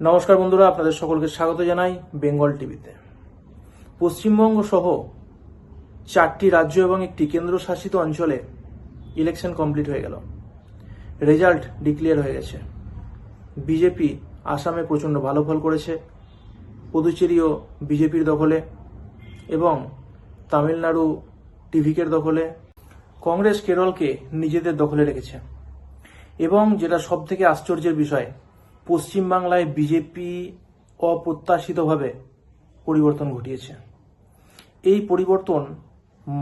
নমস্কার বন্ধুরা, আপনাদের সকলকে স্বাগত জানাই বেঙ্গল টিভিতে। পশ্চিমবঙ্গ সহ 4টি রাজ্য এবং একটি কেন্দ্রশাসিত অঞ্চলে ইলেকশন কমপ্লিট হয়ে গেল। রেজাল্ট ডিক্লেয়ার হয়ে গেছে। বিজেপি আসামে প্রচণ্ড ভালো ফল করেছে, পুদুচেরিও বিজেপির দখলে এবং তামিলনাড়ু টিভিকের দখলে। কংগ্রেস কেরলকে নিজেদের দখলে রেখেছে এবং যেটা সব থেকে আশ্চর্যের বিষয়, পশ্চিমবাংলায় বিজেপি অপ্রত্যাশিতভাবে পরিবর্তন ঘটিয়েছে। এই পরিবর্তন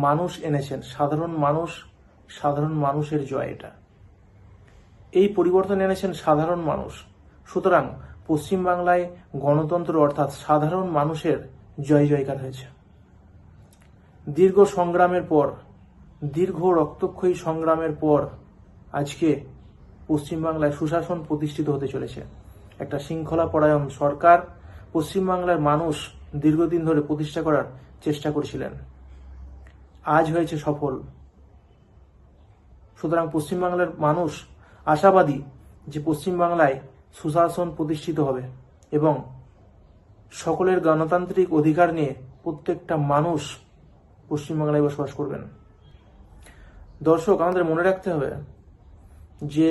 মানুষ এনেছেন, সাধারণ মানুষের জয় এটা। এই পরিবর্তন এনেছেন সাধারণ মানুষ। সুতরাং পশ্চিমবাংলায় গণতন্ত্র অর্থাৎ সাধারণ মানুষের জয় জয়কার হয়েছে। দীর্ঘ সংগ্রামের পর, দীর্ঘ রক্তক্ষয়ী সংগ্রামের পর আজকে পশ্চিমবাংলায় সুশাসন প্রতিষ্ঠিত হতে চলেছে। একটা শৃঙ্খলাপরায়ণ সরকার পশ্চিমবাংলার মানুষ দীর্ঘদিন ধরে প্রতিষ্ঠা করার চেষ্টা করছিলেন, আজ হয়েছে সফল। সুতরাং পশ্চিমবাংলার মানুষ আশাবাদী যে পশ্চিমবাংলায় সুশাসন প্রতিষ্ঠিত হবে এবং সকলের গণতান্ত্রিক অধিকার নিয়ে প্রত্যেকটা মানুষ পশ্চিমবাংলায় বসবাস করবেন। দর্শক, আমাদের মনে রাখতে হবে যে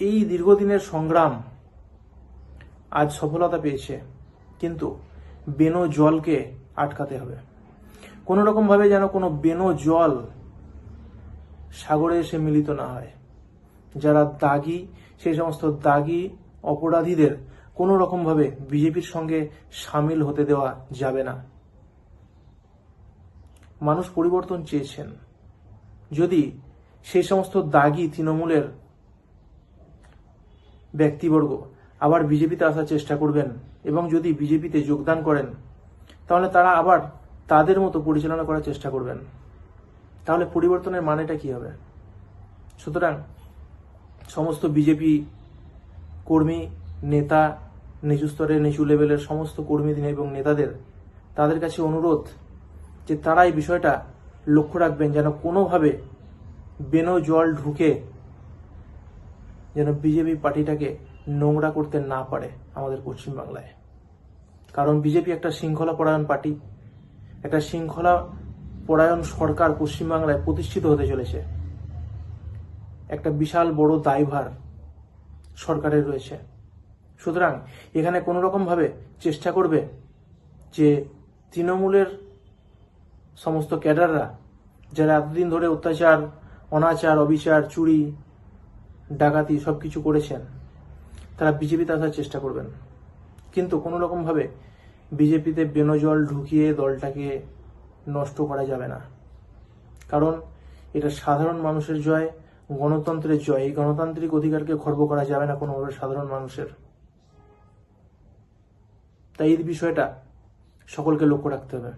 এই দীর্ঘদিনের সংগ্রাম আজ সফলতা পেয়েছে, কিন্তু বেনো জলকে আটকাতে হবে। কোনো রকমভাবে যেন কোনো বেনো জল সাগরে এসে মিলিত না হয়। যারা দাগী, সেই সমস্ত দাগী অপরাধীদের কোনো রকমভাবে বিজেপির সঙ্গে সামিল হতে দেওয়া যাবে না। মানুষ পরিবর্তন চেয়েছেন। যদি সেই সমস্ত দাগী তৃণমূলের ব্যক্তিবর্গ আবার বিজেপিতে আসার চেষ্টা করবেন এবং যদি বিজেপিতে যোগদান করেন, তাহলে তারা আবার তাদের মতো পরিচালনা করার চেষ্টা করবেন। তাহলে পরিবর্তনের মানেটা কি হবে? সুতরাং সমস্ত বিজেপি কর্মী, নেতা, নিচু স্তরের নিচু লেভেলের সমস্ত কর্মী এবং নেতাদের তাদের কাছে অনুরোধ যে তারা এই বিষয়টা লক্ষ্য রাখবেন যেন কোনোভাবে বেনো জল ঢুকে যেন বিজেপি পার্টিটাকে নোংরা করতে না পারে আমাদের পশ্চিমবাংলায়। কারণ বিজেপি একটা শৃঙ্খলাপরায়ণ পার্টি, একটা শৃঙ্খলাপরায়ণ সরকার পশ্চিমবাংলায় প্রতিষ্ঠিত হতে চলেছে। একটা বিশাল বড় দায়ভার সরকারের রয়েছে। সুতরাং এখানে কোনো রকমভাবে চেষ্টা করবে যে তৃণমূলের সমস্ত ক্যাডাররা যারা এতদিন ধরে অত্যাচার, অনাচার, অবিচার, চুরি, ডাকাতি সবকিছু করেছেন, তারা বিজেপিতে আসার চেষ্টা করবেন। কিন্তু কোনো রকমভাবে বিজেপিতে বেনজল ঢুকিয়ে দলটাকে নষ্ট করা যাবে না। কারণ এটা সাধারণ মানুষের জয়, গণতন্ত্রের জয়। এই গণতান্ত্রিক অধিকারকে খর্ব করা যাবে না কোনোভাবে সাধারণ মানুষের। তাই এই বিষয়টা সকলকে লক্ষ্য রাখতে হবে।